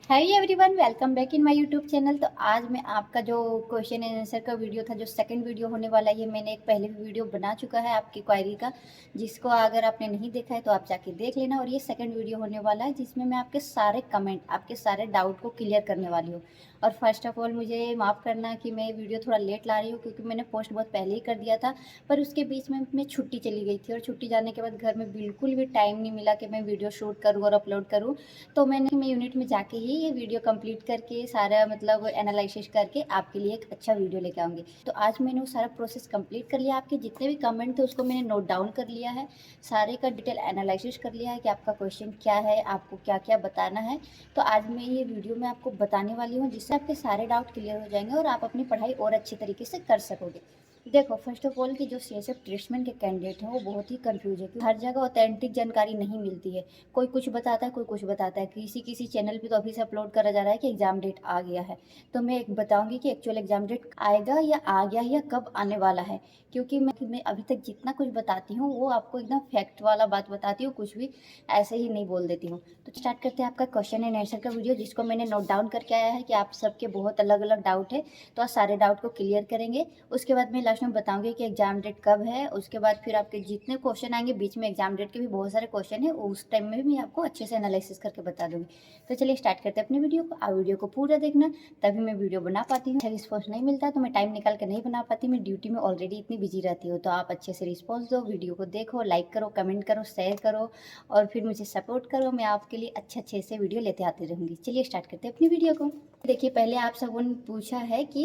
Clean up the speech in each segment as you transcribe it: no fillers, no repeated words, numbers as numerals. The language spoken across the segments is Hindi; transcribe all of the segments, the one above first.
Hi everyone, welcome back in my YouTube channel. तो आज मैं आपका जो क्वेश्चन एंड आंसर का वीडियो था, जो सेकंड वीडियो होने वाला है, ये मैंने एक पहले भी वीडियो बना चुका है आपकी क्वायरी का, जिसको अगर आपने नहीं देखा है तो आप जाके देख लेना। और ये सेकंड वीडियो होने वाला है जिसमें मैं आपके सारे कमेंट, आपके सारे डाउट को क्लियर करने वाली हूँ। और फर्स्ट ऑफ ऑल मुझे माफ़ करना कि मैं वीडियो थोड़ा लेट ला रही हूँ, क्योंकि मैंने पोस्ट बहुत पहले ही कर दिया था, पर उसके बीच में मैं छुट्टी चली गई थी और छुट्टी जाने के बाद घर में बिल्कुल भी टाइम नहीं मिला कि मैं वीडियो शूट करूँ और अपलोड करूँ। तो मैं यूनिट में जाके ही ये वीडियो कंप्लीट करके सारा मतलब एनालिसिस करके आपके लिए एक अच्छा वीडियो लेके आऊँगी। तो आज मैंने वो सारा प्रोसेस कंप्लीट कर लिया, आपके जितने भी कमेंट थे उसको मैंने नोट डाउन कर लिया है, सारे का डिटेल एनालिसिस कर लिया है कि आपका क्वेश्चन क्या है, आपको क्या क्या बताना है। तो आज मैं ये वीडियो में आपको बताने वाली हूँ, जिससे आपके सारे डाउट क्लियर हो जाएंगे और आप अपनी पढ़ाई और अच्छी तरीके से कर सकोगे। देखो, फर्स्ट ऑफ ऑल कि जो सीएसएफ ट्रेसमेंट के कैंडिडेट हैं वो बहुत ही कंफ्यूज है, क्योंकि हर जगह ऑथेंटिक जानकारी नहीं मिलती है। कोई कुछ बताता है, कोई कुछ बताता है। किसी किसी चैनल पे तो अभी से अपलोड करा जा रहा है कि एग्जाम डेट आ गया है। तो मैं एक बताऊंगी कि एक्चुअल एग्जाम डेट आएगा या आ गया या कब आने वाला है, क्योंकि मैं अभी तक जितना कुछ बताती हूँ वो आपको एकदम फैक्ट वाला बात बताती हूँ, कुछ भी ऐसे ही नहीं बोल देती हूँ। तो स्टार्ट करते हैं आपका क्वेश्चन एंड आंसर का वीडियो, जिसको मैंने नोट डाउन करके आया है कि आप सबके बहुत अलग अलग डाउट है। तो आज सारे डाउट को क्लियर करेंगे। उसके बाद मैं लास्ट में बताऊंगी कि एग्जाम डेट कब है। उसके बाद फिर आपके जितने क्वेश्चन आएंगे, बीच में एग्जाम डेट के भी बहुत सारे क्वेश्चन है, उस टाइम में भी मैं आपको अच्छे से एनालिसिस करके बता दूंगी। तो चलिए स्टार्ट करते हैं अपनी वीडियो को। आप वीडियो को पूरा देखना, तभी मैं वीडियो बना पाती हूँ। रिस्पॉन्स नहीं मिलता तो मैं टाइम निकाल के नहीं बना पाती, मैं ड्यूटी में ऑलरेडी इतनी बिजी रहती हूँ। तो आप अच्छे से रिस्पॉन्स दो, वीडियो को देखो, लाइक करो, कमेंट करो, शेयर करो और फिर मुझे सपोर्ट करो। मैं आपके लिए अच्छे अच्छे से वीडियो लेते आती रहूँगी। चलिए स्टार्ट करते हैं अपनी वीडियो को। देखिए, पहले आप सबों ने पूछा है कि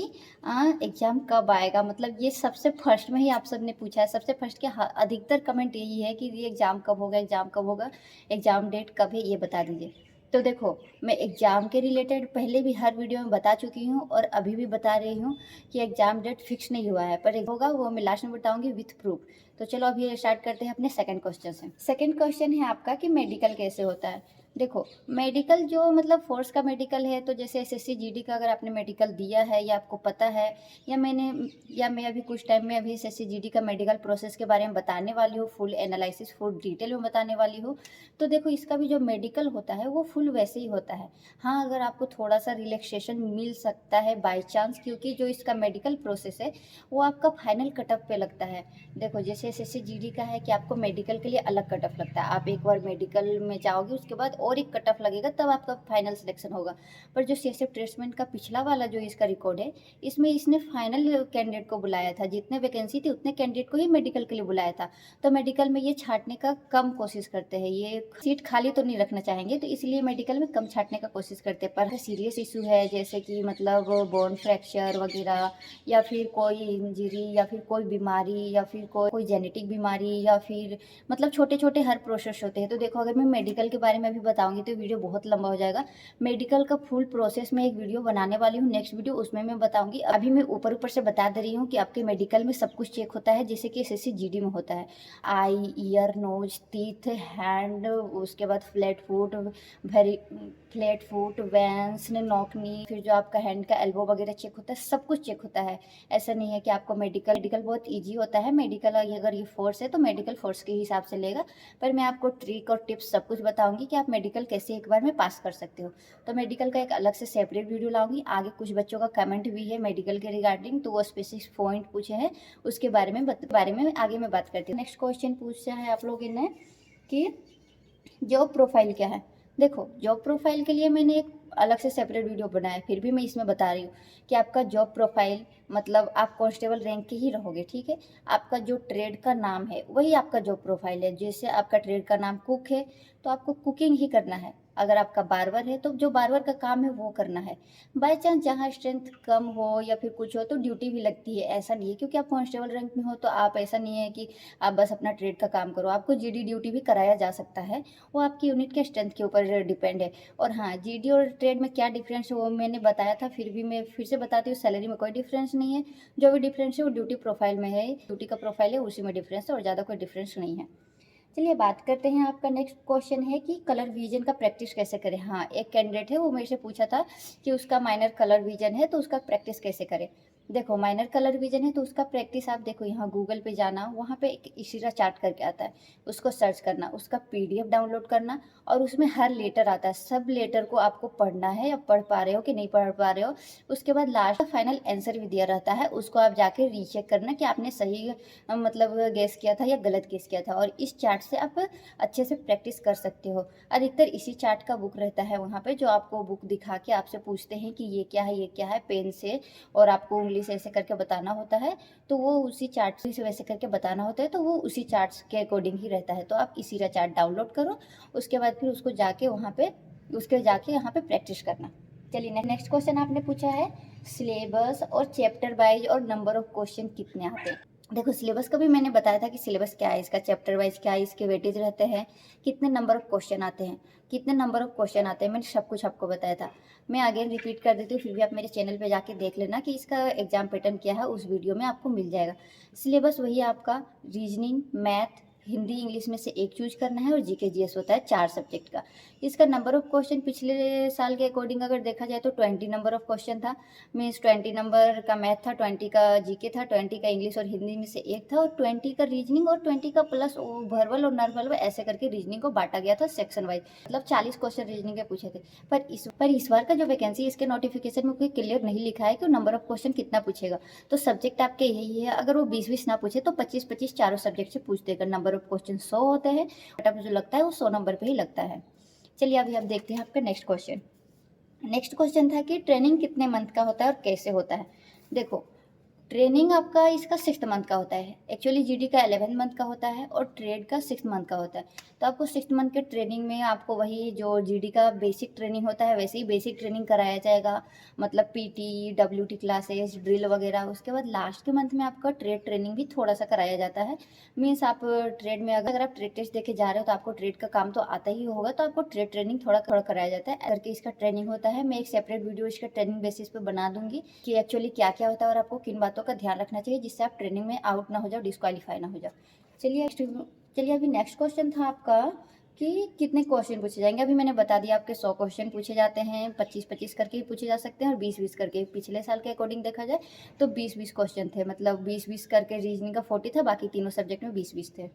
एग्ज़ाम कब आएगा, मतलब ये सबसे फर्स्ट में ही आप सब ने पूछा है। सबसे फर्स्ट के अधिकतर कमेंट यही है कि ये एग्ज़ाम कब होगा, एग्ज़ाम कब होगा, एग्ज़ाम डेट कब है, ये बता दीजिए। तो देखो, मैं एग्ज़ाम के रिलेटेड पहले भी हर वीडियो में बता चुकी हूँ और अभी भी बता रही हूँ कि एग्ज़ाम डेट फिक्स नहीं हुआ है, पर होगा वो मैं लास्ट में बताऊँगी विथ प्रूफ। तो चलो अभी स्टार्ट करते हैं अपने सेकंड क्वेश्चन से। सेकंड क्वेश्चन है आपका कि मेडिकल कैसे होता है। देखो, मेडिकल जो मतलब फोर्स का मेडिकल है, तो जैसे एसएससी जीडी का अगर आपने मेडिकल दिया है या आपको पता है, या मैं अभी कुछ टाइम में अभी एसएससी जीडी का मेडिकल प्रोसेस के बारे में बताने वाली हूँ, फुल एनालिसिस फुल डिटेल में बताने वाली हूँ। तो देखो, इसका भी जो मेडिकल होता है वो फुल वैसे ही होता है। हाँ, अगर आपको थोड़ा सा रिलैक्सेशन मिल सकता है बाई चांस, क्योंकि जो इसका मेडिकल प्रोसेस है वो आपका फाइनल कटअप पे लगता है। देखो, जैसे एसएससी जीडी का है कि आपको मेडिकल के लिए अलग कट ऑफ लगता है, आप एक बार मेडिकल में जाओगे उसके बाद और एक कट ऑफ लगेगा, तब आपका फाइनल सिलेक्शन होगा। पर जो सीएसएफ ट्रेसमेंट का पिछला वाला जो इसका रिकॉर्ड है, इसमें इसने फाइनल कैंडिडेट को बुलाया था, जितने वैकेंसी थी उतने कैंडिडेट को ही मेडिकल के लिए बुलाया था। तो मेडिकल में ये छांटने का कम कोशिश करते हैं, ये सीट खाली तो नहीं रखना चाहेंगे, तो इसलिए मेडिकल में कम छांटने का कोशिश करते हैं। पर सीरियस इशू है, जैसे कि मतलब बोन फ्रैक्चर वगैरह, या फिर कोई इंजरी, या फिर कोई बीमारी, या फिर कोई जेनेटिक बीमारी, या फिर मतलब छोटे छोटे हर प्रोसेस होते हैं। तो देखो, अगर मैं मेडिकल के बारे में भी बताऊंगी तो वीडियो बहुत लंबा हो जाएगा। मेडिकल का फुल प्रोसेस में एक वीडियो बनाने वाली हूँ, नेक्स्ट वीडियो, उसमें मैं बताऊंगी। अभी मैं ऊपर ऊपर से बता दे रही हूँ कि आपके मेडिकल में सब कुछ चेक होता है, जैसे कि एसएससी जीडी में होता है। Eye, ear, nose, teeth, hand, उसके बाद flat foot, very flat foot, veins, knock knee, फिर जो आपका हैंड का एल्बो वगैरह चेक होता है, सब कुछ चेक होता है। ऐसा नहीं है कि आपको मेडिकल बहुत ईजी होता है। मेडिकल अगर ये फोर्स है तो मेडिकल फोर्स के हिसाब से लेगा, पर मैं आपको ट्रिक और टिप्स सब कुछ बताऊंगी कि आप मेडिकल कैसे एक बार में पास कर सकते हो। तो मेडिकल का एक अलग से सेपरेट वीडियो लाऊंगी। आगे कुछ बच्चों का कमेंट भी है मेडिकल के रिगार्डिंग, तो वो स्पेसिफिक पॉइंट पूछे हैं, उसके बारे में आगे मैं बात करती हूँ। नेक्स्ट क्वेश्चन पूछा है आप लोगों ने कि जॉब प्रोफाइल क्या है। देखो, जॉब प्रोफाइल के लिए मैंने एक अलग से सेपरेट वीडियो बनाया है, फिर भी मैं इसमें बता रही हूँ कि आपका जॉब प्रोफाइल मतलब आप कांस्टेबल रैंक के ही रहोगे, ठीक है। आपका जो ट्रेड का नाम है वही आपका जॉब प्रोफाइल है। जैसे आपका ट्रेड का नाम कुक है तो आपको कुकिंग ही करना है। अगर आपका बार्बर है तो जो बार्बर का काम है वो करना है। बाई चांस जहाँ स्ट्रेंथ कम हो या फिर कुछ हो तो ड्यूटी भी लगती है, ऐसा नहीं है क्योंकि आप कांस्टेबल रैंक में हो तो आप, ऐसा नहीं है कि आप बस अपना ट्रेड का काम करो, आपको जीडी ड्यूटी भी कराया जा सकता है। वो आपकी यूनिट के स्ट्रेंथ के ऊपर डिपेंड है। और हाँ, जीडी और ट्रेड में क्या डिफरेंस है वो मैंने बताया था, फिर भी मैं फिर से बताती हूँ। सैलरी में कोई डिफरेंस नहीं है, जो भी डिफरेंस है वो ड्यूटी प्रोफाइल में है, ड्यूटी का प्रोफाइल है उसी में डिफरेंस है, और ज़्यादा कोई डिफरेंस नहीं है। चलिए बात करते हैं। आपका नेक्स्ट क्वेश्चन है कि कलर विजन का प्रैक्टिस कैसे करें। हाँ, एक कैंडिडेट है वो मेरे से पूछा था कि उसका माइनर कलर विजन है तो उसका प्रैक्टिस कैसे करें। देखो माइनर कलर विजन है तो उसका प्रैक्टिस आप देखो, यहाँ गूगल पे जाना, वहाँ पे एक इशिरा चार्ट करके आता है, उसको सर्च करना, उसका पीडीएफ डाउनलोड करना और उसमें हर लेटर आता है, सब लेटर को आपको पढ़ना है, या पढ़ पा रहे हो कि नहीं पढ़ पा रहे हो। उसके बाद लास्ट फाइनल आंसर भी दिया रहता है, उसको आप जाके रीचेक करना कि आपने सही मतलब गेस किया था या गलत गेस किया था। और इस चार्ट से आप अच्छे से प्रैक्टिस कर सकते हो। अधिकतर इसी चार्ट का बुक रहता है वहाँ पे, जो आपको बुक दिखा के आपसे पूछते हैं कि ये क्या है, ये क्या है, पेन से, और आपको उंगली से ऐसे करके बताना होता है, तो वो उसी चार्ट से वैसे करके बताना होता है, तो वो उसी चार्ट्स के अकॉर्डिंग ही रहता है। तो आप इसी चार्ट डाउनलोड करो, उसके बाद फिर उसको जाके वहाँ पे यहाँ पे प्रैक्टिस करना। चलिए नेक्स्ट क्वेश्चन आपने पूछा है सिलेबस और चैप्टर वाइज और नंबर ऑफ क्वेश्चन कितने आते हैं। देखो सिलेबस का भी मैंने बताया था कि सिलेबस क्या है इसका, चैप्टर वाइज क्या है, इसके वेटेज रहते हैं, कितने नंबर ऑफ क्वेश्चन आते हैं, मैंने सब कुछ आपको बताया था। मैं अगेन रिपीट कर देती हूँ, फिर भी आप मेरे चैनल पे जाके देख लेना कि इसका एग्जाम पैटर्न क्या है, उस वीडियो में आपको मिल जाएगा। सिलेबस वही आपका रीजनिंग, मैथ, हिंदी, इंग्लिश में से एक चूज करना है, और जीके जीएस होता है 4 सब्जेक्ट का। इसका नंबर ऑफ क्वेश्चन पिछले साल के अकॉर्डिंग अगर देखा जाए तो 20 नंबर ऑफ क्वेश्चन था, मीन्स 20 नंबर का मैथ था, 20 का जीके था, 20 का इंग्लिश और हिंदी में से एक था, और 20 का रीजनिंग, और 20 का प्लस वर्बल और नॉन वर्बल, ऐसे करके रीजनिंग को बांटा गया था सेक्शन वाइज। मतलब 40 क्वेश्चन रीजनिंग के पूछे थे। पर इस बार का जो वैकेंसी, इसके नोटिफिकेशन में कोई क्लियर नहीं लिखा है कि नंबर ऑफ क्वेश्चन कितना पूछेगा। तो सब्जेक्ट आपके यही है, अगर वो 20-20 ना पूछे तो 25-25 चारों सब्जेक्ट से पूछ देगा। नंबर ऑफ क्वेश्चन 100 होते हैं, बट अब जो लगता है वो 100 नंबर पे ही लगता है। चलिए अभी हम देखते हैं आपका नेक्स्ट क्वेश्चन था कि ट्रेनिंग कितने मंथ का होता है और कैसे होता है। देखो ट्रेनिंग आपका इसका 6th मंथ का होता है, एक्चुअली जीडी का 11 मंथ का होता है और ट्रेड का 6th मंथ का होता है। तो आपको 6th मंथ के ट्रेनिंग में आपको वही जो जीडी का बेसिक ट्रेनिंग होता है वैसे ही बेसिक ट्रेनिंग कराया जाएगा, मतलब पीटी, डब्ल्यूटी क्लासेस, ड्रिल वगैरह। उसके बाद लास्ट के मंथ में आपका ट्रेड ट्रेनिंग भी थोड़ा सा कराया जाता है। मीन्स आप ट्रेड में अगर आप ट्रेड टेस्ट देके जा रहे हो तो आपको ट्रेड का काम तो आता ही होगा, तो आपको ट्रेड ट्रेनिंग थोड़ा थोड़ा कराया जाता है करके इसका ट्रेनिंग होता है। मैं एक सेपरेट वीडियो इसका ट्रेनिंग बेसिस पे बना दूंगी कि एक्चुअली क्या क्या होता है और आपको किन बातों का ध्यान रखना चाहिए जिससे आप ट्रेनिंग में आउट ना हो जाओ, डिस्क्वालीफाई ना हो जाओ। चलिए अभी नेक्स्ट क्वेश्चन था आपका कि कितने क्वेश्चन पूछे जाएंगे। अभी मैंने बता दिया आपके 100 क्वेश्चन पूछे जाते हैं, 25-25 करके भी पूछे जा सकते हैं और 20-20 करके। पिछले साल के अकॉर्डिंग देखा जाए तो 20-20 क्वेश्चन थे, मतलब 20-20 करके रीजनिंग का 40 था, बाकी तीनों सब्जेक्ट में 20-20 थे।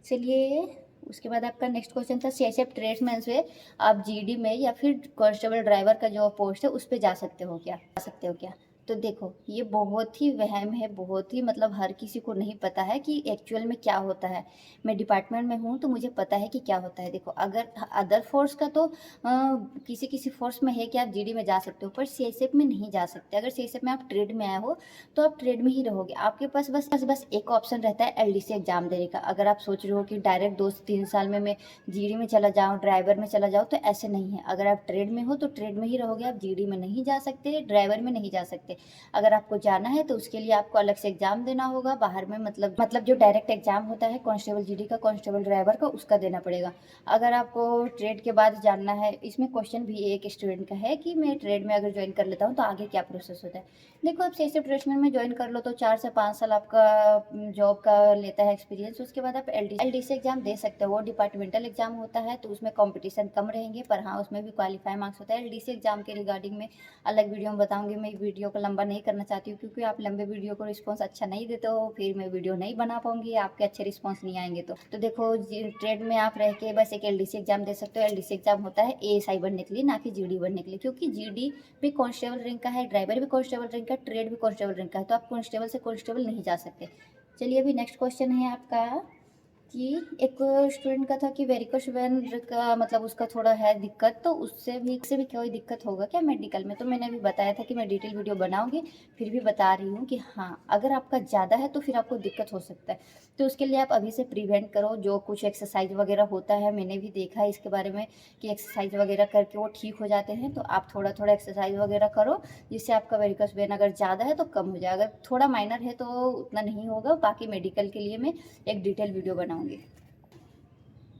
चलिए उसके बाद आपका नेक्स्ट क्वेश्चन था सीएसएफ ट्रेड्समैन से आप जीडी में या फिर कांस्टेबल ड्राइवर का जो पोस्ट है उस पर जा सकते हो क्या। तो देखो ये बहुत ही वहम है, बहुत ही मतलब हर किसी को नहीं पता है कि एक्चुअल में क्या होता है। मैं डिपार्टमेंट में हूँ तो मुझे पता है कि क्या होता है। देखो अगर अदर फोर्स का तो किसी किसी फोर्स में है कि आप जीडी में जा सकते हो, पर सीएसएफ में नहीं जा सकते। अगर सीएसएफ में आप ट्रेड में आए हो तो आप ट्रेड में ही रहोगे। आपके पास बस एक ऑप्शन रहता है एलडीसी एग्जाम देने का। अगर आप सोच रहे हो कि डायरेक्ट 2 से 3 साल में मैं जीडी में चला जाऊँ, ड्राइवर में चला जाऊँ, तो ऐसे नहीं है। अगर आप ट्रेड में हो तो ट्रेड में ही रहोगे, आप जीडी में नहीं जा सकते, ड्राइवर में नहीं जा सकते। अगर आपको जाना है तो उसके लिए आपको अलग से एग्जाम देना होगा बाहर में, मतलब जो डायरेक्ट एग्जाम होता है कांस्टेबल जीडी का, कांस्टेबल ड्राइवर का, उसका देना पड़ेगा। अगर आपको ट्रेड के बाद जानना है, इसमें क्वेश्चन भी एक स्टूडेंट का है कि मैं ट्रेड में अगर ज्वाइन कर लेता हूँ तो आगे क्या प्रोसेस होता है। देखो आप सीएसएफ ट्रेड्समैन में ज्वाइन कर लो तो 4 से 5 साल आपका जॉब का लेता है एक्सपीरियंस। उसके बाद आप एलडीसी एग्जाम दे सकते हो। वो डिपार्टमेंटल एग्जाम होता है तो उसमें कंपटीशन कम रहेंगे, पर हाँ उसमें भी क्वालिफाई मार्क्स होता है। एलडीसी एग्जाम के रिगार्डिंग में अलग वीडियो में बताऊंगी। मैं वीडियो को लंबा नहीं करना चाहती हूँ क्योंकि आप लंबे वीडियो को रिस्पॉन्स अच्छा नहीं देते हो, फिर मैं वीडियो नहीं बना पाऊंगी, आपके अच्छे रिस्पॉन्स नहीं आएंगे। तो देखो ट्रेड में आप रह के बस एक एलडीसी एग्जाम दे सकते हो। एलडीसी एग्जाम होता है एएसआई बनने के लिए, ना कि जीडी बनने के लिए, क्योंकि जीडी भी कांस्टेबल रैंक का है, ड्राइवर भी कांस्टेबल रैंक का, ट्रेड भी कांस्टेबल रैंक का है, तो आप कांस्टेबल से कांस्टेबल नहीं जा सकते। चलिए अभी नेक्स्ट क्वेश्चन है आपका कि एक स्टूडेंट का था कि वेरिकोस वेन का मतलब उसका थोड़ा है दिक्कत, तो उससे भी कोई दिक्कत होगा क्या मेडिकल में। तो मैंने अभी बताया था कि मैं डिटेल वीडियो बनाऊंगी, फिर भी बता रही हूँ कि हाँ अगर आपका ज़्यादा है तो फिर आपको दिक्कत हो सकता है। तो उसके लिए आप अभी से प्रिवेंट करो। जो कुछ एक्सरसाइज वगैरह होता है, मैंने भी देखा है इसके बारे में कि एक्सरसाइज वगैरह करके वो ठीक हो जाते हैं। तो आप थोड़ा थोड़ा एक्सरसाइज वगैरह करो जिससे आपका वेरिकोस वेन अगर ज़्यादा है तो कम हो जाएगा, थोड़ा माइनर है तो उतना नहीं होगा। बाकी मेडिकल के लिए मैं एक डिटेल वीडियो बनाऊंगी।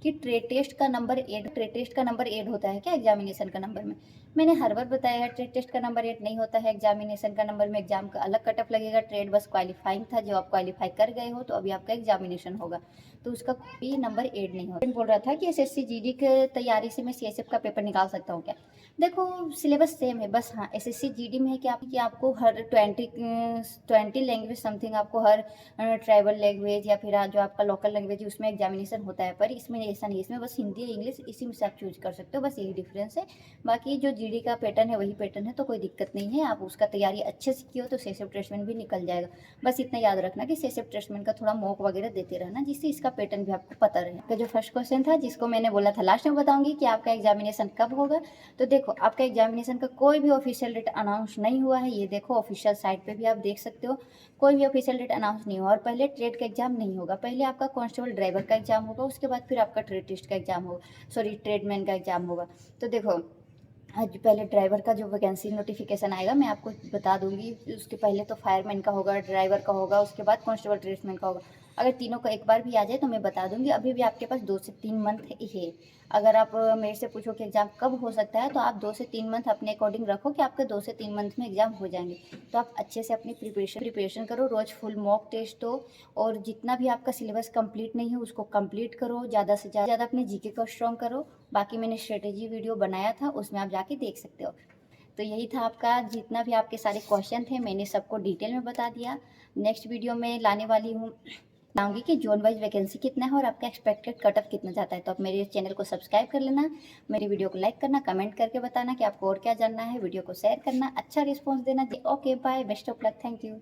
कि ट्रेड टेस्ट का नंबर 8 होता है क्या एग्जामिनेशन का नंबर में। मैंने हर बार बताया है ट्रेड टेस्ट का नंबर 8 नहीं होता है एग्जामिनेशन का नंबर में। एग्जाम का अलग कटअप लगेगा, ट्रेड बस क्वालिफाइंग था, जो आप क्वालिफाई कर गए हो तो अभी आपका एग्जामिनेशन होगा। तो उसका कोई नंबर ऐड नहीं होता। बोल रहा था कि एसएससी जीडी के तैयारी से मैं सीएसएफ का पेपर निकाल सकता हूँ क्या? देखो सिलेबस सेम है, बस हाँ एसएससी जीडी में है कि आपको हर 20 लैंग्वेज समथिंग आपको हर ट्राइबल लैंग्वेज या फिर जो आपका लोकल लैंग्वेज है उसमें एग्जामिनेशन होता है, पर इसमें ऐसा नहीं है, इसमें बस हिंदी या इंग्लिश इसी में से आप चूज कर सकते हो, बस यही डिफरेंस है। बाकी जो जीडी का पैटर्न है वही पैटर्न है, तो कोई दिक्कत नहीं है। आप उसका तैयारी अच्छे से की हो तो सेसेफ ट्रेसमेंट भी निकल जाएगा। बस इतना याद रखना कि सेसेफ ट्रेसमेंट का थोड़ा मॉक वगैरह देते रहना, जिससे इसका पैटर्न भी आपको पता रहे। तो जो फर्स्ट क्वेश्चन था जिसको मैंने बोला था लास्ट में बताऊंगी कि आपका एग्जामिनेशन कब होगा, तो देखो आपका एग्जामिनेशन का कोई भी ऑफिशियल डेट अनाउंस नहीं हुआ है। ये देखो ऑफिशियल साइट पे भी आप देख सकते हो, कोई भी ऑफिशियल डेट अनाउंस नहीं हुआ। और पहले ट्रेड का एग्जाम नहीं होगा, पहले आपका कांस्टेबल ड्राइवर का एग्जाम होगा, उसके बाद फिर आपका ट्रेड टेस्ट का एग्जाम होगा, सॉरी ट्रेडमैन का एग्जाम होगा। तो देखो आज पहले ड्राइवर का जो वैकेंसी नोटिफिकेशन आएगा मैं आपको बता दूंगी, उसके पहले तो फायरमैन का होगा, ड्राइवर का होगा, उसके बाद कांस्टेबल ट्रेड्समैन का होगा। अगर तीनों का एक बार भी आ जाए तो मैं बता दूंगी। अभी भी आपके पास 2 से 3 मंथ है। अगर आप मेरे से पूछो कि एग्ज़ाम कब हो सकता है, तो आप 2 से 3 मंथ अपने अकॉर्डिंग रखो कि आपके 2 से 3 मंथ में एग्ज़ाम हो जाएंगे। तो आप अच्छे से अपनी प्रिपरेशन करो, रोज़ फुल मॉक टेस्ट दो, और जितना भी आपका सिलेबस कंप्लीट नहीं है उसको कंप्लीट करो, ज़्यादा से ज़्यादा अपने जीके को स्ट्रॉन्ग करो। बाकी मैंने स्ट्रेटेजी वीडियो बनाया था, उसमें आप जाके देख सकते हो। तो यही था आपका, जितना भी आपके सारे क्वेश्चन थे मैंने सबको डिटेल में बता दिया। नेक्स्ट वीडियो में लाने वाली हूँ, बताऊंगी कि जोन वाइज वैकेंसी कितना है और आपका एक्सपेक्टेड कट ऑफ कितना जाता है। तो आप मेरे चैनल को सब्सक्राइब कर लेना, मेरी वीडियो को लाइक करना, कमेंट करके बताना कि आपको और क्या जानना है, वीडियो को शेयर करना, अच्छा रिस्पॉन्स देना। Okay bye, best of luck, thank you.